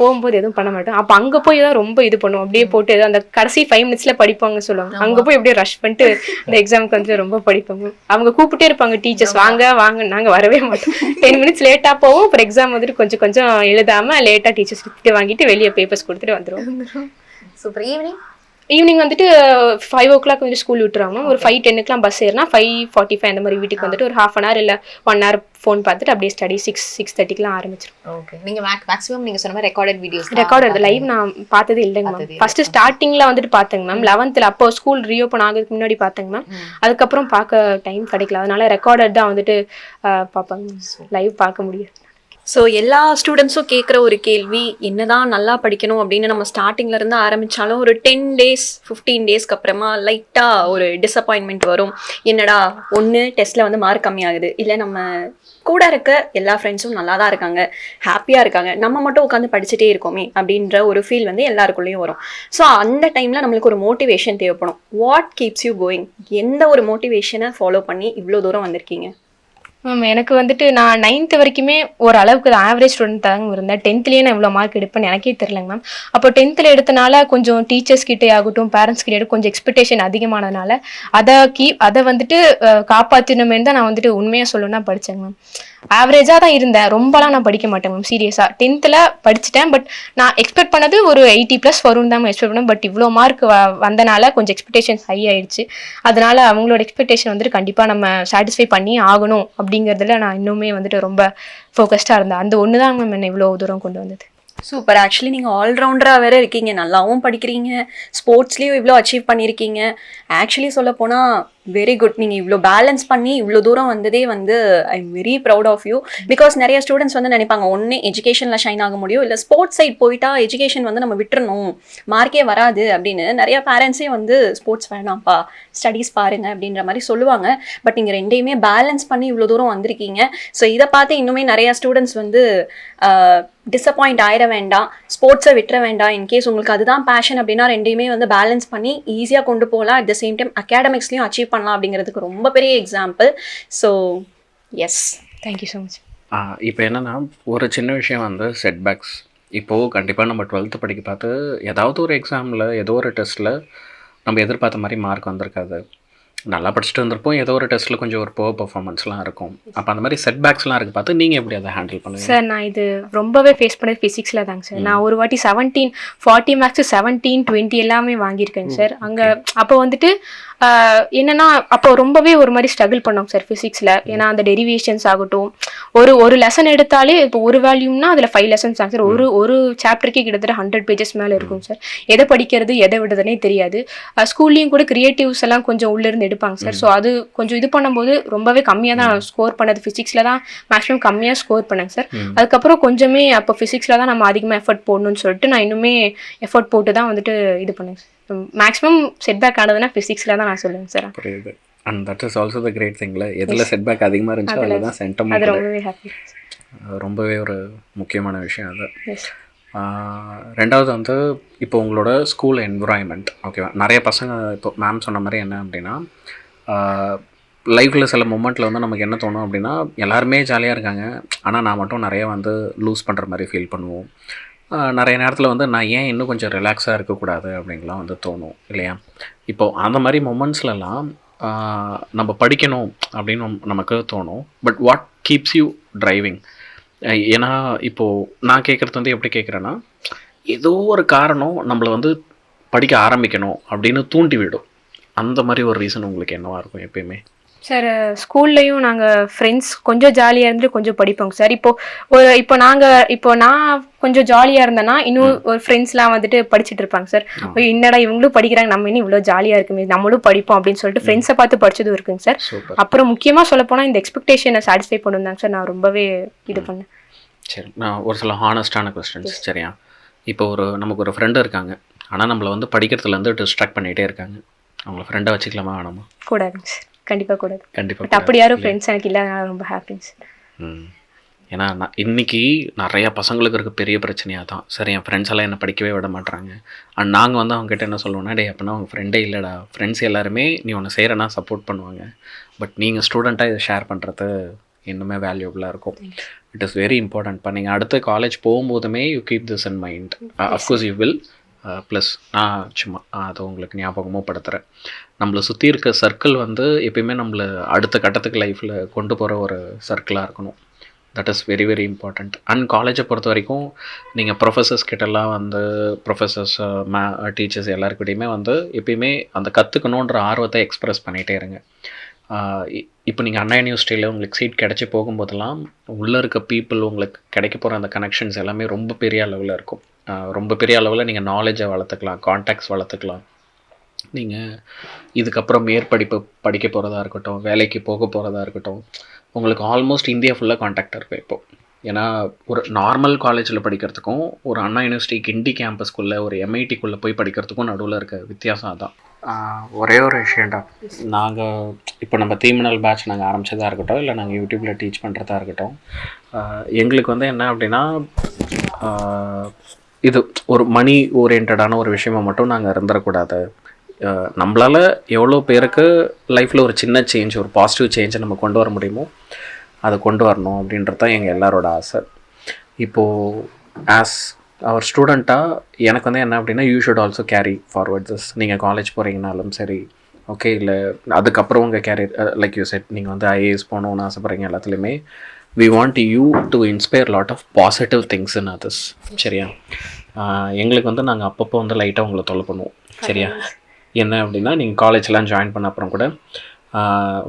போகும்போது எதுவும் பண்ண மாட்டோம். அப்போ அங்கே போய் தான் ரொம்ப இது பண்ணுவோம். அப்படியே போட்டு அந்த கடைசி 5 minutes படிப்பாங்க சொல்லுவாங்க. அங்கே போய் அப்படியே ரஷ் பண்ணிட்டு அந்த எக்ஸாமுக்கு வந்துட்டு ரொம்ப படிப்பாங்க. அவங்க கூப்பிட்டே இருப்பாங்க டீச்சர்ஸ், வாங்க வாங்க. நாங்கள் வரவே மாட்டோம். 10 minutes லேட்டாக போவோம். அப்புறம் எக்ஸாம் வந்துட்டு கொஞ்சம் கொஞ்சம் எழுதாமல் லேட்டாக டீச்சர்ஸ் திட்டு வாங்கிட்டு வெளியே பேப்பர்ஸ் கொடுத்துட்டு வந்துடுவோம். சூப்பர். ஈவினிங் வந்துட்டு 5 o'clock வந்து ஸ்கூல் விட்டுருவாங்க. ஒரு 5:10 பஸ் ஏறினா 5:45 அந்த மாதிரி வீட்டுக்கு வந்துட்டு ஒரு 1/2 hour இல்லை 1 hour ஃபோன் பார்த்துட்டு அப்படியே ஸ்டடி 6:30 ஆரம்பிச்சிடும். ஓகே. நீங்கள் மேக்ஸிமம் நீங்கள் சொன்ன மாதிரி ரெக்கார்டட் லைவ் நான் பார்த்தது இல்லைங்க மேம். ஃபர்ஸ்ட் ஸ்டார்டிங்கில் வந்துட்டு பார்த்தேங்க மேம். 11th அப்போ ஸ்கூல் ரீஓப்பன் ஆகிறதுக்கு முன்னாடி பார்த்தேங்க மேம். அதுக்கப்புறம் பார்க்க டைம் கிடைக்கல. அதனால ரெக்கார்டட் தான் வந்துட்டு பார்ப்பாங்க. லைவ் பார்க்க முடியாது. ஸோ எல்லா ஸ்டூடெண்ட்ஸும் கேட்குற ஒரு கேள்வி, என்னதான் நல்லா படிக்கணும் அப்படின்னு நம்ம ஸ்டார்டிங்லேருந்து ஆரம்பித்தாலும் ஒரு 10 days 15 daysக்கு அப்புறமா லைட்டாக ஒரு டிஸப்பாயின்மெண்ட் வரும். என்னடா ஒன்று டெஸ்ட்டில் வந்து மார்க் கம்மியாகுது, இல்லை நம்ம கூட இருக்க எல்லா ஃப்ரெண்ட்ஸும் நல்லா தான் இருக்காங்க, ஹாப்பியாக இருக்காங்க, நம்ம மட்டும் உட்காந்து படிச்சுட்டே இருக்கோமே அப்படின்ற ஒரு ஃபீல் வந்து எல்லாருக்குள்ளேயும் வரும். ஸோ அந்த டைமில் நம்மளுக்கு ஒரு மோட்டிவேஷன் தேவைப்படும். What keeps you going? எந்த ஒரு மோட்டிவேஷனை ஃபாலோ பண்ணி இவ்வளோ தூரம் வந்திருக்கீங்க? மேம் எனக்கு வந்துட்டு நான் 9th வரைக்குமே ஒரு அளவுக்கு ஆவரேஜ் ஸ்டூடெண்ட் தாங்க இருந்தேன். 10thலேயே நான் இவ்வளோ மார்க் எடுப்பேன்னு எனக்கே தெரிலங்க மேம். அப்போ 10th எடுத்தனால கொஞ்சம் டீச்சர்ஸ் கிட்டே ஆகட்டும் பேரண்ட்ஸ் கிட்டே கொஞ்சம் எக்ஸ்பெக்டேஷன் அதிகமானதுனால அதை வந்துட்டு காப்பாற்றணுமே தான் நான் வந்துட்டு உண்மையாக சொல்லணும்னா படித்தேங்க மேம். ஆவரேஜாக தான் இருந்தேன், ரொம்பலாம் நான் படிக்க மாட்டேன் மேம். சீரியஸாக 10th படிச்சுட்டேன். பட் நான் எக்ஸ்பெக்ட் பண்ணது ஒரு 80+ வரும்னு தான் எக்ஸ்பெக்ட் பண்ணேன். பட் இவ்வளோ மார்க் வந்தனால கொஞ்சம் எக்ஸ்பெக்டேஷன் ஹை ஆயிடுச்சு. அதனால அவங்களோட எக்ஸ்பெக்டேஷன் வந்துட்டு கண்டிப்பாக நம்ம சாட்டிஸ்ஃபை பண்ணி ஆகணும் அப்படிங்கிறதுல நான் இன்னுமே வந்துட்டு ரொம்ப ஃபோக்கஸ்டாக இருந்தேன். அந்த ஒன்று தான் மேம் என்னை இவ்வளோ தூரம் கொண்டு வந்தது. சூப்பர். ஆக்சுவலி நீங்கள் ஆல்ரவுண்டராக வேறு இருக்கீங்க, நல்லாவும் படிக்கிறீங்க, ஸ்போர்ட்ஸ்லேயும் இவ்வளோ அச்சீவ் பண்ணியிருக்கீங்க. ஆக்சுவலி சொல்ல போனால் வெரி குட். நீங்கள் இவ்வளோ பேலன்ஸ் பண்ணி இவ்வளோ தூரம் வந்ததே வந்து I am very proud of you. Because நிறைய ஸ்டூடெண்ட்ஸ் வந்து நினைப்பாங்க ஒன்று எஜுகேஷனில் ஷைன் ஆக முடியும், இல்லை ஸ்போர்ட்ஸ் சைட் போயிட்டா எஜுகேஷன் வந்து நம்ம விட்டுறணும், மார்க்கே வராது அப்படின்னு நிறைய பேரண்ட்ஸே வந்து ஸ்போர்ட்ஸ் வேணாம்ப்பா ஸ்டடீஸ் பாருங்க அப்படின்ற மாதிரி சொல்லுவாங்க. பட் நீங்கள் ரெண்டையுமே பேலன்ஸ் பண்ணி இவ்வளோ தூரம் வந்திருக்கீங்க. ஸோ இதை பார்த்து இன்னுமே நிறைய ஸ்டூடெண்ட்ஸ் வந்து டிசப்பாயிண்ட் ஆயிட வேண்டாம், ஸ்போர்ட்ஸை விட்டுற வேண்டாம். இன்கேஸ் உங்களுக்கு அதுதான் பேஷன் அப்படின்னா ரெண்டையுமே வந்து பேலன்ஸ் பண்ணி ஈஸியாக கொண்டு போகலாம். அட் த சேம் டைம் அகாடமிக்ஸ்லையும் அச்சீவ் பண்ணலாம் அப்படிங்கிறதுக்கு ரொம்ப பெரிய example. So yes, thank you so much. இப்போ என்னென்னா ஒரு சின்ன விஷயம் வந்து செட்பேக்ஸ். இப்போது கண்டிப்பாக நம்ம 12th படிக்க பார்த்து ஏதாவது ஒரு எக்ஸாமில் ஏதோ ஒரு டெஸ்ட்டில் நம்ம எதிர்பார்த்த மாதிரி மார்க் வந்திருக்காது. நல்லா படிச்சுட்டு வந்திருப்போம், ஏதோ ஒரு டெஸ்ட்டில் கொஞ்சம் ஒரு புவர் பெர்ஃபார்மன்ஸ்லாம் இருக்கும். அப்போ அந்த மாதிரி செட்பேக்ஸ்லாம் இருக்குது பார்த்து நீங்கள் எப்படி அதை ஹேண்டில் பண்ணுவீங்க? சார் நான் இது ரொம்பவே ஃபேஸ் பண்ணது ஃபிசிக்ஸில் தாங்க சார். நான் ஒரு வாட்டி 40 மார்க்ஸ் 17, 20 எல்லாமே வாங்கியிருக்கேங்க சார். அங்கே அப்போ வந்துட்டு என்னன்னா அப்போ ரொம்பவே ஒரு மாதிரி ஸ்ட்ரகிள் பண்ணோம் சார் ஃபிசிக்ஸில். ஏன்னா அந்த டெரிவேஷன்ஸ் ஆகட்டும், ஒரு லெசன் எடுத்தாலே இப்போ ஒரு வேல்யூம்னா அதில் 5 லெசன்ஸ் ஆகும் சார். ஒரு சாப்டருக்கே கிட்டத்தட்ட 100 பேஜஸ் மேலே இருக்கும் சார். எதை படிக்கிறது எதை விடுறதுனே தெரியாது. ஸ்கூல்லையும் கூட கிரியேட்டிவ்ஸ் எல்லாம் கொஞ்சம் உள்ளேருந்து எடுப்பாங்க சார். ஸோ அது கொஞ்சம் இது பண்ணும்போது ரொம்பவே கம்மியாக தான் ஸ்கோர் பண்ணது. ஃபிசிக்ஸில் தான் மேக்ஸிமம் கம்மியாக ஸ்கோர் பண்ணேங்க சார். அதுக்கப்புறம் கொஞ்சமே அப்போ ஃபிசிக்ஸில் தான் நம்ம அதிகமாக எஃபர்ட் போடணும்னு சொல்லிட்டு நான் இன்னுமே எஃபர்ட் போட்டு தான் வந்துட்டு இது பண்ணேன் சார். மேக்ஸிமம் செட்பேக் ஆனதுன்னா ஃபிசிக்ஸில் தான் நான் சொல்லுவேன் சார். புரியுது. And that is also the great திங்ல, எதில் செட்பேக் அதிகமாக இருந்துச்சோ அதில் தான் சென்டம். அது ரொம்பவே ஹாப்பி, ரொம்பவே ஒரு முக்கியமான விஷயம் அது. ரெண்டாவது வந்து இப்போ உங்களோட ஸ்கூல் என்விரான்மெண்ட் ஓகேவா, நிறைய பசங்க இப்போ மேம் சொன்ன மாதிரி என்ன அப்படின்னா லைஃப்பில் சில மொமெண்ட்டில் வந்து நமக்கு என்ன தோணும் அப்படின்னா எல்லாருமே ஜாலியாக இருக்காங்க, ஆனால் நான் மட்டும் நிறைய வந்து லூஸ் பண்ணுற மாதிரி ஃபீல் பண்ணுவோம். நிறைய நேரத்தில் வந்து நான் ஏன் இன்னும் கொஞ்சம் ரிலாக்ஸாக இருக்கக்கூடாது அப்படின்லாம் வந்து தோணும் இல்லையா. இப்போது அந்த மாதிரி மொமெண்ட்ஸ்லலாம் நம்ம படிக்கணும் அப்படின்னு நமக்கு தோணும். But what keeps you driving? ஏன்னா இப்போது நான் கேட்குறது வந்து எப்படி கேட்குறேன்னா, ஏதோ ஒரு காரணம் நம்மளை வந்து படிக்க ஆரம்பிக்கணும் அப்படின்னு தூண்டி விடும். அந்த மாதிரி ஒரு ரீசன் உங்களுக்கு என்னவா இருக்கும் எப்பயுமே? சார் ஸ்கூல்லையும் நாங்கள் ஃப்ரெண்ட்ஸ் கொஞ்சம் ஜாலியாக இருந்துட்டு கொஞ்சம் படிப்போங்க சார். இப்போ நான் கொஞ்சம் ஜாலியாக இருந்தேன்னா இன்னும் ஒரு ஃப்ரெண்ட்ஸ்லாம் வந்துட்டு படிச்சுட்டு இருப்பாங்க சார். என்னடா இவங்களும் படிக்கிறாங்க, நம்ம இன்னும் இவ்வளோ ஜாலியாக இருக்குமே, நம்மளும் படிப்போம் அப்படின்னு சொல்லிட்டு ஃப்ரெண்ட்ஸை பார்த்து படிச்சதும் இருக்குங்க சார். அப்புறம் முக்கியமாக சொல்ல போனால் இந்த எக்ஸ்பெக்டேஷனை சாட்டிஸ்ஃபை பண்ணுந்தாங்க சார். நான் ரொம்பவே இது பண்ணேன். சரி, நான் ஒரு சில ஹானஸ்டான கொஸ்டின்ஸ். சரியா, இப்போ நமக்கு ஒரு ஃப்ரெண்டு இருக்காங்க, ஆனால் நம்மளை வந்து படிக்கிறதுலேருந்து டிஸ்ட்ராக்ட் பண்ணிகிட்டே இருக்காங்க. அவங்கள ஃப்ரெண்டாக வச்சுக்கலாமா வேணாமா? கூடாதுங்க சார், கண்டிப்பாக கூடாது. கண்டிப்பாக அப்படி யாரும் ஃப்ரெண்ட்ஸ் எனக்கு இல்லாதனால ரொம்ப ஹாப்பிங்க சார். ஏன்னா நான் இன்றைக்கி நிறையா பசங்களுக்கு இருக்க பெரிய பிரச்சனையாக தான். சரி, என் ஃப்ரெண்ட்ஸ் எல்லாம் என்னை படிக்கவே விட மாட்டாங்க. அண்ட் நாங்கள் வந்து அவங்ககிட்ட என்ன சொல்லுவோம்னா, டே அப்படின்னா அவங்க ஃப்ரெண்டே இல்லைடா, ஃப்ரெண்ட்ஸ் எல்லாருமே நீ ஒன்று செய்கிறனா சப்போர்ட் பண்ணுவாங்க, பட் நீங்கள் ஸ்டூடெண்ட்டாக இதை ஷேர் பண்ணுறது இன்னுமே வேல்யூபுளாக இருக்கும். It is very important. இப்போ நீங்கள் அடுத்த காலேஜ் போகும்போதுமே you keep this in mind. Of course you will. Plus நான் சும்மா அதை உங்களுக்கு ஞாபகமும் படுத்துகிறேன், நம்மளை சுற்றி இருக்க சர்க்கிள் வந்து எப்பயுமே நம்மளை அடுத்த கட்டத்துக்கு லைஃப்பில் கொண்டு போகிற ஒரு சர்க்கிளாக இருக்கணும். That is very very important. And காலேஜை பொறுத்த வரைக்கும் நீங்கள் ப்ரொஃபஸர்ஸ் கிட்டலாம் வந்து ப்ரொஃபஸர்ஸ் டீச்சர்ஸ் எல்லாருக்கிட்டையுமே வந்து எப்பயுமே அந்த கற்றுக்கணுன்ற ஆர்வத்தை எக்ஸ்ப்ரெஸ் பண்ணிகிட்டே இருங்க. இப்போ நீங்கள் அண்ணா யூனிவர்சிட்டியில் உங்களுக்கு சீட் கிடச்சி போகும்போதெல்லாம் உள்ளே இருக்க பீப்புள் உங்களுக்கு கிடைக்க போகிற அந்த கனெக்ஷன்ஸ் எல்லாமே ரொம்ப பெரிய அளவில் இருக்கும். ரொம்ப பெரிய அளவில் நீங்கள் நாலேஜை வளர்த்துக்கலாம், கான்டாக்ட்ஸ் வளர்த்துக்கலாம். நீங்கள் இதுக்கப்புறம் மேற்படிப்பு படிக்க போகிறதா இருக்கட்டும், வேலைக்கு போக போகிறதா இருக்கட்டும், உங்களுக்கு ஆல்மோஸ்ட் இந்தியா ஃபுல்லாக கான்டாக்ட் இருக்கும் இப்போது. ஏன்னா ஒரு நார்மல் காலேஜில் படிக்கிறதுக்கும் ஒரு அண்ணா யூனிவர்சிட்டி கிண்டி கேம்பஸ்குள்ளே ஒரு எம்ஐடிக்குள்ளே போய் படிக்கிறதுக்கும் நடுவில் இருக்க வித்தியாசம் அதான். ஒரே ஒரு விஷயம்டா, நாங்கள் இப்போ நம்ம தீமினல் பேட்ச் நாங்கள் ஆரம்பித்ததாக இருக்கட்டும், இல்லை நாங்கள் யூடியூப்பில் டீச் பண்ணுறதா இருக்கட்டும், எங்களுக்கு வந்து என்ன அப்படின்னா இது ஒரு மணி ஓரியன்டான ஒரு விஷயமா மட்டும் நாங்கள் இருந்துடக்கூடாது. நம்மளால் எவ்வளோ பேருக்கு லைஃப்பில் ஒரு சின்ன சேஞ்ச், ஒரு பாசிட்டிவ் சேஞ்சை நம்ம கொண்டு வர முடியுமோ அதை கொண்டு வரணும் அப்படின்றது தான் எங்கள் எல்லாரோட ஆசை. இப்போது ஆஸ் அவர் ஸ்டூடெண்ட்டாக எனக்கு வந்து என்ன அப்படின்னா, you should also carry forward this. நீங்கள் காலேஜ் போகிறீங்கனாலும் சரி, ஓகே, இல்லை அதுக்கப்புறம் உங்கள் கேரியர் லைக் யூ செட் நீங்கள் வந்து ஐஏஎஸ் போகணுன்னு ஆசைப்பட்றீங்க, எல்லாத்துலேயுமே we want you to inspire lot of positive things in others. சரியா, எங்களுக்கு வந்து நாங்கள் அப்பப்போ வந்து லைட்டாக உங்களை தொல்லை பண்ணுவோம். சரியா, என்ன அப்படின்னா நீங்கள் காலேஜ்லாம் ஜாயின் பண்ண அப்புறம் கூட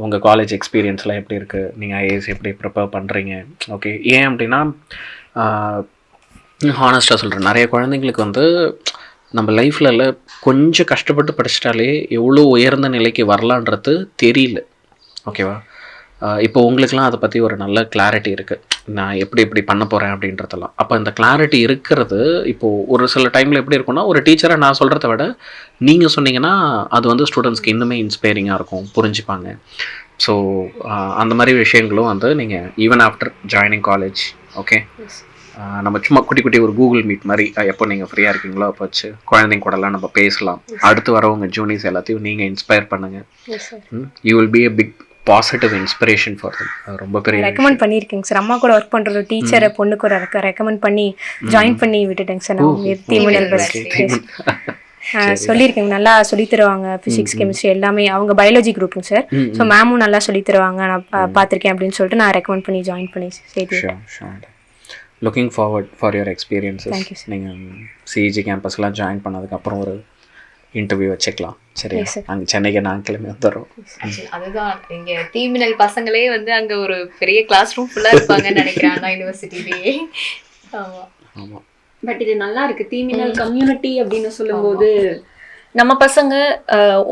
உங்கள் காலேஜ் எக்ஸ்பீரியன்ஸ்லாம் எப்படி இருக்குது, நீங்கள் ஐஏஎஸ் எப்படி ப்ரிப்பேர் பண்ணுறீங்க, ஓகே. ஏன் அப்படின்னா ஹானஸ்ட்டாக சொல்கிறேன், நிறைய குழந்தைங்களுக்கு வந்து நம்ம லைஃப்பில் கொஞ்சம் கஷ்டப்பட்டு படிச்சிட்டாலே எவ்வளோ உயர்ந்த நிலைக்கு வரலான்றது தெரியல, ஓகேவா. இப்போ உங்களுக்குலாம் அதை பற்றி ஒரு நல்ல கிளாரிட்டி இருக்குது, நான் எப்படி பண்ண போகிறேன் அப்படின்றதெல்லாம். அப்போ இந்த கிளாரிட்டி இருக்கிறது இப்போது ஒரு சில டைமில் எப்படி இருக்குன்னா, ஒரு டீச்சரை நான் சொல்கிறத விட நீங்கள் சொன்னீங்கன்னா அது வந்து ஸ்டூடெண்ட்ஸ்க்கு இன்னுமே இன்ஸ்பைரிங்காக இருக்கும், புரிஞ்சுப்பாங்க. ஸோ அந்த மாதிரி விஷயங்களும் வந்து நீங்கள் even after joining college, okay, நம்ம சும்மா குட்டி ஒரு கூகுள் மீட் மாதிரி எப்போ நீங்கள் ஃப்ரீயாக இருக்கீங்களோ அப்போ வச்சு குழந்தைங்க கூடலாம் நம்ம பேசலாம். அடுத்து வரவங்க ஜூனியர்ஸ் எல்லாத்தையும் நீங்கள் இன்ஸ்பயர் பண்ணுங்கள். You will be a big positive inspiration for them. ரொம்ப பெரிய ரெக்கமெண்ட் பண்ணியிருக்கேங்க சார். அம்மா கூட ஒர்க் பண்ணுற டீச்சரை பொண்ணு கூட ரெக்கமெண்ட் பண்ணி ஜாயின் பண்ணி விட்டுட்டேங்க சார். நான் தீமினல் சொல்லியிருக்கேங்க, நல்லா சொல்லி தருவாங்க, ஃபிசிக்ஸ் கெமிஸ்ட்ரி எல்லாமே. அவங்க பயாலஜி குரூப்புங்க சார். ஸோ மேமும் நல்லா சொல்லி தருவாங்க, நான் பார்த்துருக்கேன் அப்படின்னு சொல்லிட்டு நான் ரெக்கமெண்ட் பண்ணி ஜாயின் பண்ணி சேர்த்து. Looking forward for your experiences. நீங்கள் சிஇஜி கேம்பஸ்லாம் ஜாயின் பண்ணதுக்கப்புறம் ஒரு இன்டர்வியூ வச்சுக்கலாம். சரியா? Yes, sir. அங்கே சென்னைக்கு நான் கிளம்பி வந்துடுறோம். அதுதான் இங்க தீமினல் பசங்களே வந்து அங்க ஒரு பெரிய கிளாஸ் ரூம் ஃபுல்லா இருப்பாங்கன்னு நினைக்கிறேன் அண்ணா யூனிவர்சிட்டிலேயே. ஆமா ஆமாம். பட் இது நல்லா இருக்கு, தீமினல் கம்யூனிட்டி அப்படின்னு சொல்லும்போது நம்ம பசங்க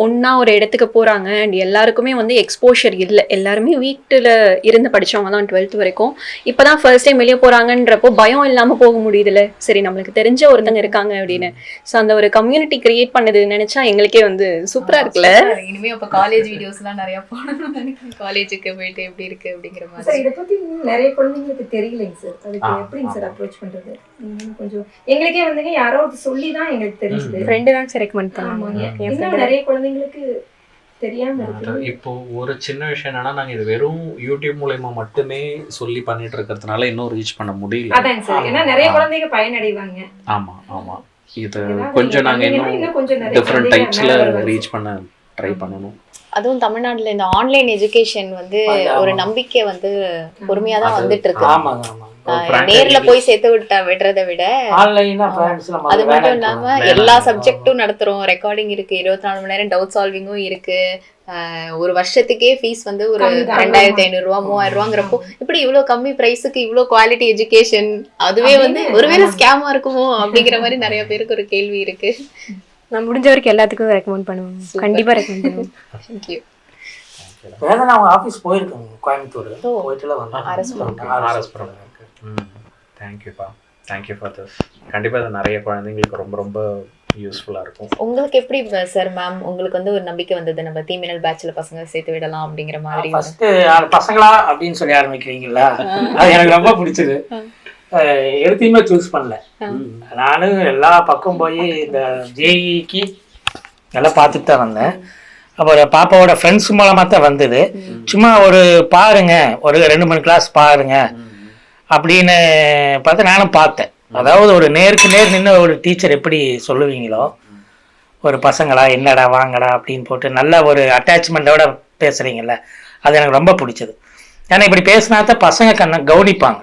ஒன்றா ஒரு இடத்துக்கு போகிறாங்க அண்ட் எல்லாருக்குமே வந்து எக்ஸ்போஷர் இல்லை. எல்லாருமே வீட்டில் இருந்து படித்தவங்க தான் 12th வரைக்கும். இப்போ தான் ஃபர்ஸ்ட் டைம் வெளியே போகிறாங்கன்றப்போ பயம் இல்லாமல் போக முடியுதுல்ல. சரி, நம்மளுக்கு தெரிஞ்ச ஒருத்தங்க இருக்காங்க அப்படின்னு. ஸோ அந்த ஒரு கம்யூனிட்டி கிரியேட் பண்ணது நினச்சா எங்களுக்கே வந்து சூப்பராக இருக்குல்ல. இனிமே அப்ப காலேஜ் வீடியோஸ்லாம் நிறைய போடணும்னு நினைக்கிறேன். காலேஜுக்கு போயிட்டு எப்படி இருக்கு அப்படிங்கிற சார் மாதிரி. இதை பத்தி நிறைய குழந்தைங்களுக்கு தெரியலைங்க சார். அதுக்கு எப்படிங்க சார் அப்ரோச் பண்றது? கொஞ்சம் எங்களுக்கே வந்துங்க யாரோ சொல்லி தான் எங்களுக்கு தெரிஞ்சது. ஃப்ரெண்டு தான் சார் ரெக்கமெண்ட் பண்ணாங்க. ஆமாங்க. என் இன்னும் friend நிறைய குழந்தைங்களுக்கு தெரியாம இருக்கு. இப்போ ஒரு சின்ன விஷயம் என்னன்னா, நாங்கள் இது வெறும் யூடியூப் மூலயமா மட்டுமே சொல்லி பண்ணிட்டு இருக்கிறதுனால இன்னும் ரீச் பண்ண முடியல. அதாங்க சார். ஏன்னா நிறைய குழந்தைங்க பயனடைவாங்க. ஆமாம் ஆமாம். இது ஏதாவது கொஞ்சம் நாங்கள் இன்னும் இன்னும் கொஞ்சம் நிறைய டிஃப்ரெண்ட் குழந்தைங்க டைப்ஸில் மேல வருவாங்க. ரீச் பண்ண ட்ரை பண்ணணும். அதுவும் தமிழ்நாட்டுல இந்த ஆன்லைன் எஜுகேஷன் வந்து ஒரு நம்பிக்கை வந்து பொறுமையா தான் அது- வந்துட்டு இருக்கு. ஆமாங்க ஆமாங்க. நேர்ல போய் சேர்த்து விடுறதை விட ஆன்லைனா ஃப்ரெண்ட்ஸ்ல அது மட்டும் இல்லாம எல்லா சப்ஜெக்டும் நடத்துறோம். ரெக்கார்டிங் இருக்கு, 24 மணி நேரம் டவுட் சால்விங்கும் இருக்கு. ஒரு வருஷத்துக்கே ஃபீஸ் வந்து ஒரு கம்மிதான். 2500 ரூபா 3000 ரூபாங்கிறப்போ இப்படி இவ்வளவு கம்மி பிரைஸுக்கு இவ்வளவு குவாலிட்டி எஜுகேஷன், அதுவே வந்து ஒருவேளை ஸ்கேமா இருக்குமோ அப்படிங்கிற மாதிரி நிறைய பேருக்கு ஒரு கேள்வி இருக்கு. நான் முடிஞ்ச வரைக்கும் எல்லாத்துக்கும் ரெக்கமெண்ட் பண்ணுவேன். கண்டிப்பாக ரெக்கமெண்ட் பண்ணுவேன். தேங்க்யூ. வேதனை அவங்க ஆஃபீஸ் போயிருக்காங்க கோயம்புத்தூர். போயிட்டுலாம் வந்து ஆர்எஸ்புரம் இருக்கு. தேங்க்யூப்பா, தேங்க்யூ ஃபார் திஸ். கண்டிப்பாக இது நிறைய குழந்தைங்களுக்கு ரொம்ப ரொம்ப யூஸ்ஃபுல்லாக இருக்கும். உங்களுக்கு எப்படி சார் மேம் உங்களுக்கு வந்து ஒரு நம்பிக்கை வந்தது நம்ம தீமினல் பேட்ச்ல பசங்க சேர்த்து விடலாம் அப்படிங்கிற மாதிரி? ஃபர்ஸ்ட் பசங்களா அப்படின்னு சொல்லி ஆரம்பிக்கிறீங்களா, அது எனக்கு ரொம்ப பிடிச்சது. எடுத்தையுமே சூஸ் பண்ணல. நானும் எல்லா பக்கம் போய் இந்த ஜேஇக்கு நல்லா பார்த்துட்டு தான் வந்தேன். அப்புறம் பாப்பாவோட ஃப்ரெண்ட்ஸ் மூலமாக தான் வந்தது. சும்மா ஒரு பாருங்க, ஒரு 2-3 கிளாஸ் பாருங்க அப்படின்னு பார்த்து நானும் பார்த்தேன். அதாவது ஒரு நேருக்கு நேர் நின்று ஒரு டீச்சர் எப்படி சொல்லுவீங்களோ, ஒரு பசங்களா என்னடா வாங்கடா அப்படின்னு போட்டு நல்ல ஒரு அட்டாச்மெண்ட்டோட பேசுகிறீங்கல்ல, அது எனக்கு ரொம்ப பிடிச்சது. ஏன்னா இப்படி பேசினா தான் பசங்க கவனிப்பாங்க.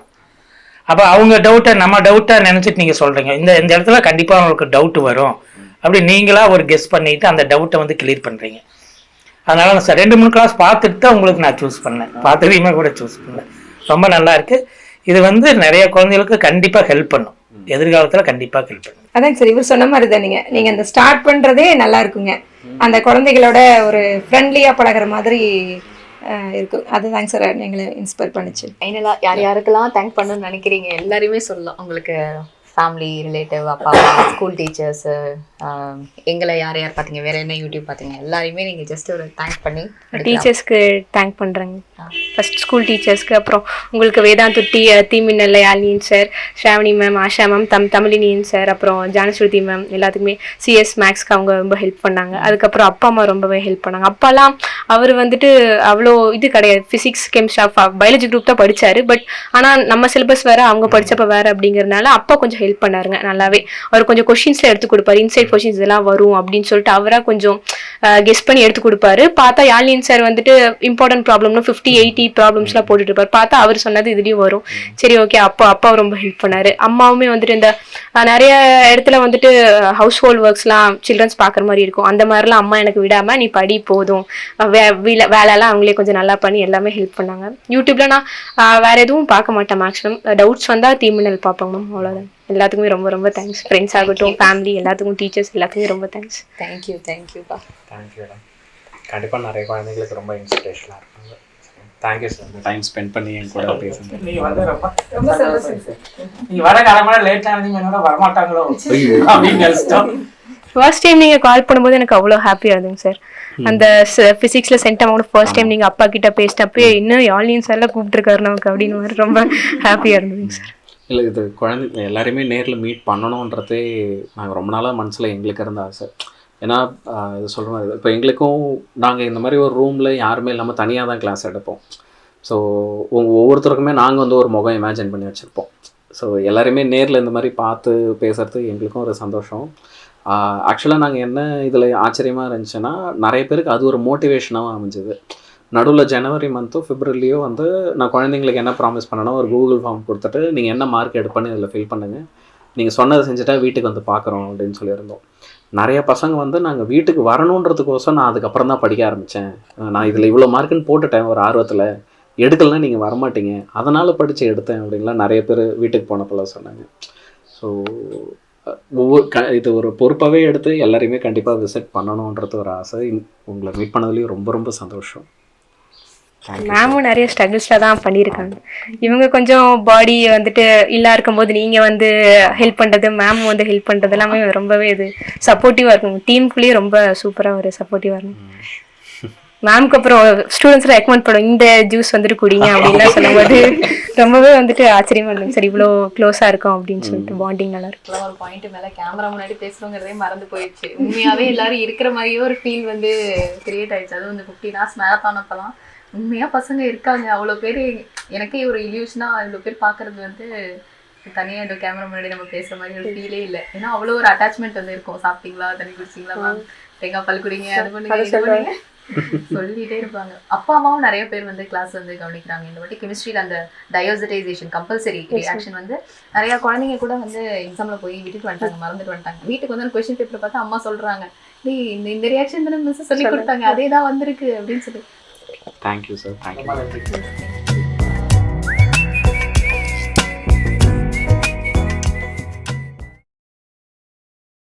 அப்போ அவங்க டவுட்டை நம்ம டவுட்டாக நினச்சிட்டு நீங்கள் சொல்கிறீங்க, இந்த இந்த இடத்துல கண்டிப்பாக அவங்களுக்கு டவுட் வரும் அப்படி நீங்களாக ஒரு கெஸ் பண்ணிவிட்டு அந்த டவுட்டை வந்து கிளியர் பண்ணுறீங்க. அதனால நான் சார் 2-3 கிளாஸ் பார்த்துட்டு தான் உங்களுக்கு நான் சூஸ் பண்ணேன். பார்த்ததையுமே கூட சூஸ் பண்ணேன். ரொம்ப நல்லா இருக்குது. இது வந்து நிறைய குழந்தைகளுக்கு கண்டிப்பாக ஹெல்ப் பண்ணும், எதிர்காலத்தில் கண்டிப்பாக ஹெல்ப் பண்ணும். அதாங்க சார் இவர் சொன்ன மாதிரி தான் நீங்க அந்த ஸ்டார்ட் பண்றதே நல்லா இருக்குங்க. அந்த குழந்தைகளோட ஒரு ஃப்ரெண்ட்லியா பழகுற மாதிரி இருக்கும். அதுதாங்க சார் எங்களை இன்ஸ்பயர் பண்ணுச்சு. ஃபைனலா யார் யாருக்கெல்லாம் தேங்க் பண்ணணும்னு நினைக்கிறீங்க எல்லாருமே சொல்லலாம். உங்களுக்கு ஃபேமிலி, ரிலேட்டிவ், அப்பா, ஸ்கூல் டீச்சர்ஸ், எங்களை யார் யார் பார்த்தீங்க, வேற என்ன யூடியூப் பார்த்தீங்க, எல்லாரையுமே நீங்க ஜஸ்ட் ஒரு தேங்க் பண்ணி டீச்சர்ஸ்க்கு தேங்க் பண்ணுறேங்க. ஃபர்ஸ்ட் ஸ்கூல் டீச்சர்ஸ்க்கு, அப்புறம் உங்களுக்கு வேதாந்து தீமின்னல்ல Yazhiniyan sir, Shravani ma'am, Asha ma'am, Tamizhiniyan sir, அப்புறம் ஜானஸ்ருதி மேம், எல்லாத்துக்குமே சிஎஸ் மேக்ஸ்க்கு அவங்க ரொம்ப ஹெல்ப் பண்ணாங்க. அதுக்கப்புறம் அப்பா அம்மா ரொம்பவே ஹெல்ப் பண்ணாங்க. அப்பாலாம் அவர் வந்துட்டு அவ்வளோ இது கிடையாது, ஃபிசிக்ஸ் கெமிஸ்ட்ரி பயாலஜி குரூப் தான் படித்தார். பட் ஆனால் நம்ம சிலபஸ் வேறு, அவங்க படித்தப்ப வேறு அப்படிங்கிறதுனால அப்பா கொஞ்சம் ஹெல்ப் பண்ணாருங்க நல்லாவே. அவர் கொஞ்சம் கொஷின்ஸில் எடுத்து கொடுப்பாரு, இன்சைட் கொஷின்ஸ் இதெல்லாம் வரும் அப்படின்னு சொல்லிட்டு அவராக கொஞ்சம் கெஸ் பண்ணி எடுத்து கொடுப்பாரு. பார்த்தா யாழினியன் சார் வந்துட்டு இம்பார்ட்டன்ட் ப்ராப்ளம்னு 50-80 ப்ராப்ளம்ஸ்லாம் போட்டுட்டு இருப்பார். பார்த்தா அவர் சொன்னது இதுலேயும் வரும். சரி ஓகே, அப்பா ரொம்ப ஹெல்ப் பண்ணாரு. அம்மாவுமே வந்துட்டு இந்த நிறைய இடத்துல வந்துட்டு ஹவுஸ் ஹோல்ட் ஒர்க்ஸ்லாம் சில்ட்ரன்ஸ் பார்க்குற மாதிரி இருக்கும். அந்த மாதிரிலாம் அம்மா எனக்கு விடாமல் நீ படி போதும், வேலையெல்லாம் அவங்களே கொஞ்சம் நல்லா பண்ணி எல்லாமே ஹெல்ப் பண்ணாங்க. யூடியூப்ல நான் வேற எதுவும் பார்க்க மாட்டேன். மேக்ஸிமம் டவுட்ஸ் வந்தால் தீமின்னல் பார்ப்பேன் மேம், அவ்வளோதான். எல்லாத்துக்குமே ரொம்ப ரொம்ப தேங்க்ஸ். ஃப்ரெண்ட்ஸ் ஆகட்டும், ஃபேமிலி எல்லாத்துக்கும், டீச்சர்ஸ் எல்லாத்துக்குமே ரொம்ப தேங்க்ஸ். தேங்க்யூப்பா. தேங்க்யூ. கண்டிப்பாக நிறைய குழந்தைங்களுக்கு ரொம்ப இன்ஸ்பிரேஷனாக இருக்காங்க. தேங்க்யூ சார், இந்த டைம் ஸ்பெண்ட் பண்ணி என் கூட பேசுங்க. நீங்க வந்து ரொம்ப சந்தோஷம் சார். நீங்க வர காலமான லேட் ஆனீங்க, என்னோட வரமாட்டாங்களோ அப்படின்னு நினைச்சிட்டோம். ஃபர்ஸ்ட் டைம் நீங்கள் கால் பண்ணும்போது எனக்கு அவ்வளோ ஹாப்பியாக இருந்துங்க சார். அந்த ஃபிசிக்ஸில் சென்டமோட ஃபர்ஸ்ட் டைம் நீங்கள் அப்பா கிட்ட பேசிட்டப்பே இன்னும் யாழினியன் சார்லாம் கூப்பிட்டுருக்காரு நமக்கு அப்படின்னு மாதிரி ரொம்ப ஹாப்பியாக இருந்ததுங்க சார். இல்லை, இது குழந்தை எல்லாருமே நேரில் மீட் பண்ணணுன்றதே நாங்கள் ரொம்ப நாளாக மனசில் எங்களுக்கு இருந்த ஆசை. ஏன்னா இது சொல்கிறோம், இப்போ எங்களுக்கும் நாங்கள் இந்த மாதிரி ஒரு ரூமில் யாருமே இல்லாமல் தனியாக தான் கிளாஸ் எடுப்போம். ஸோ ஒவ்வொருத்தருக்குமே நாங்கள் வந்து ஒரு முகம் இமேஜின் பண்ணி வச்சுருப்போம். ஸோ எல்லாருமே நேரில் இந்த மாதிரி பார்த்து பேசுகிறது எங்களுக்கும் ஒரு சந்தோஷம். ஆக்சுவலாக நாங்கள் என்ன இதில் ஆச்சரியமாக இருந்துச்சுன்னா, நிறைய பேருக்கு அது ஒரு மோட்டிவேஷனாகவும் அமைஞ்சுது. நடுவில் ஜனவரி மந்த்தோ பிப்ரவரிலையோ வந்து நான் குழந்தைங்களுக்கு என்ன ப்ராமிஸ் பண்ணேன்னா, ஒரு கூகுள் ஃபார்ம் கொடுத்துட்டு நீங்கள் என்ன மார்க் எடுப்பேன்னு இதில் ஃபில் பண்ணுங்கள், நீங்கள் சொன்னதை செஞ்சுட்டா வீட்டுக்கு வந்து பார்க்குறோம் அப்படின்னு சொல்லியிருந்தோம். நிறைய பசங்க வந்து நாங்கள் வீட்டுக்கு வரணுன்றதுக்கோசம் நான் அதுக்கப்புறம் தான் படிக்க ஆரம்பித்தேன், நான் இதில் இவ்வளோ மார்க்குன்னு போட்டுட்டேன் ஒரு ஆர்வத்தில், எடுக்கலைன்னா நீங்கள் வரமாட்டீங்க, அதனால் படித்து எடுத்தேன் அப்படின்லாம் நிறைய பேர் வீட்டுக்கு போனப்பெல்லாம் சொன்னாங்க. ஸோ இது ஒரு பொறுப்பாகவே எடுத்து எல்லாரையுமே கண்டிப்பாக விசிட் பண்ணணுன்றது ஒரு ஆசை. உங்களை மீட் பண்ணதுலேயும் ரொம்ப ரொம்ப சந்தோஷம். மேமும் நிறைய ஸ்ட்ரகிள்ஸில் தான் பண்ணியிருக்காங்க. இவங்க கொஞ்சம் பாடி வந்துட்டு இல்லா இருக்கும்போது நீங்கள் வந்து ஹெல்ப் பண்ணுறது, மேம் வந்து ஹெல்ப் பண்ணுறது எல்லாமே ரொம்பவே இது சப்போர்ட்டிவாக இருக்கும். டீமுக்குள்ளேயே ரொம்ப சூப்பராக ஒரு சப்போர்ட்டிவாக இருக்கும். மேம்க்கு அப்புறம் ஸ்டூடெண்ட்ஸ்லாம் ரெக்கமெண்ட் பண்ணுவோம், இந்த ஜூஸ் வந்துட்டு குடிங்க அப்படின்லாம் சொல்லும்போது ரொம்பவே வந்துட்டு ஆச்சரியமா இருந்துங்க சார், இவ்வளோ க்ளோஸாக இருக்கும் அப்படின்னு சொல்லிட்டு பாண்டிங் நல்லா இருக்கும். ஒரு பாயிண்ட் மேல கேமரா முன்னாடி பேசுறோங்கிறதே மறந்து போயிடுச்சு. உண்மையாவே எல்லாரும் இருக்கிற மாதிரியே ஒரு ஃபீல் வந்து கிரியேட் ஆயிடுச்சு. அதுவும் இந்த 15 hours மேரத்தான் அப்பெல்லாம் உண்மையா பசங்க இருக்காங்க அவ்வளோ பேர். எனக்கே ஒரு இல்யூஷனா இவ்வளோ பேர் பார்க்கறது வந்து தனியாக இந்த கேமரா முன்னாடி நம்ம பேசுற மாதிரி ஒரு ஃபீலே இல்லை. ஏன்னா அவ்வளோ ஒரு அட்டாச்மெண்ட் வந்து இருக்கும். சாப்பிட்டீங்களா, தண்ணி குடிச்சிங்களா மேம், தேங்காய் பால் குடிங்க, அது பண்ணுங்க இது பண்ணுங்க சொல்லிட்டே இருப்பாங்க. அப்பா அம்மாவும் நிறைய பேர் வந்து கிளாஸ் வந்து கவனிக்கிறாங்க. இந்த வாட்டி கெமிஸ்ட்ரியில் அந்த டயோசிடைசேஷன் கம்பல்சரி ரியாக்ஷன் வந்து நிறைய குழந்தைங்க கூட வந்து எக்ஸாமில் போய் விட்டுட்டு வந்துட்டாங்க, மறந்துட்டு வந்துட்டாங்க. வீட்டுக்கு வந்து கொஸ்டின் பேப்பரை பார்த்து அம்மா சொல்கிறாங்க, இந்த ரியாக்ஷன் தானே மிஸ் சொல்லி கொடுத்தாங்க, அதே தான் வந்திருக்கு அப்படின்னு சொல்லி. Thank you sir, thank you.